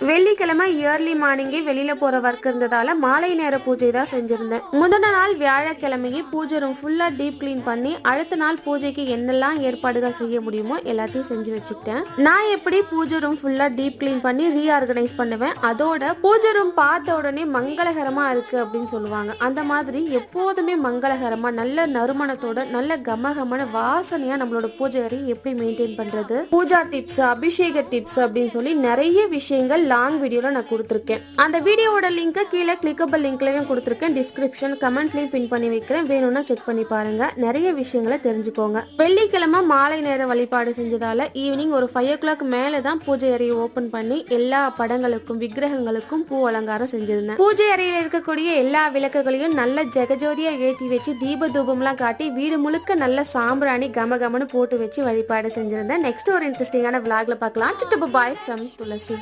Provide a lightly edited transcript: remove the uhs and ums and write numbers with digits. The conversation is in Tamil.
வெள்ளிக்கிழமை இயர்லி மார்னிங்கே வெளியில போற ஒர்க் இருந்ததால மாலை நேர பூஜை தான் செஞ்சிருந்தேன். முதல் நாள் வியாழக்கிழமையே பூஜை ரூம் ஃபுல்லா டீப் கிளீன் பண்ணி அடுத்த நாள் பூஜைக்கு என்னெல்லாம் ஏற்பாடுகள் செய்ய முடியுமோ எல்லாத்தையும் செஞ்சு வச்சுக்கிட்டேன். நான் எப்படி பூஜை ரூம் ஃபுல்லா டீப் கிளீன் பண்ணி ரீஆர்கனைஸ் பண்ணுவேன், அதோட பூஜை ரூம் பார்த்த உடனே மங்களகரமா இருக்கு அப்படின்னு சொல்லுவாங்க. அந்த மாதிரி எப்போதுமே மங்களகரமா நல்ல நறுமணத்தோட நல்ல கமகமான வாசனையா நம்மளோட பூஜை அறை எப்படி மெயின்டைன் பண்றது, பூஜா டிப்ஸ், அபிஷேக டிப்ஸ் அப்படின்னு சொல்லி நிறைய விஷயங்கள் லாங் வீடியோல நான் கொடுத்திருக்கேன். அந்த வீடியோவோட லிங்க் கீழே கிளிக்கபிள் லிங்க்லயும் கொடுத்திருக்கேன். டிஸ்கிரிப்ஷன் கமெண்ட்லயும் பின் பண்ணி வைக்கிறேன். வேணும்னா செக் பண்ணி பாருங்க. நிறைய விஷயங்களை தெரிஞ்சுக்கோங்க. வெள்ளிக்கிழமை மாலை நேர வழிபாடு செஞ்சதால ஈவினிங் ஒரு 5 o'clock மேலதான் பூஜை அறையை ஓபன் பண்ணி எல்லா படங்களுக்கும் விக்கிரகங்களுக்கும் பூ அலங்காரம் செஞ்சிருந்தேன். பூஜை அறையில இருக்கக்கூடிய எல்லா விளக்குகளையும் நல்ல ஜெகஜோதியா ஏற்றி வச்சு தீப தூபம்லாம் காட்டி வீடு முழுக்க நல்ல சாம்பிராணி கமகமனு போட்டு வச்சு வழிபாடு செஞ்சிருந்தேன். நெக்ஸ்ட் ஒரு இன்ட்ரெஸ்டிங்கான விளாக்ல பார்க்கலாம். Bye from Thulasi.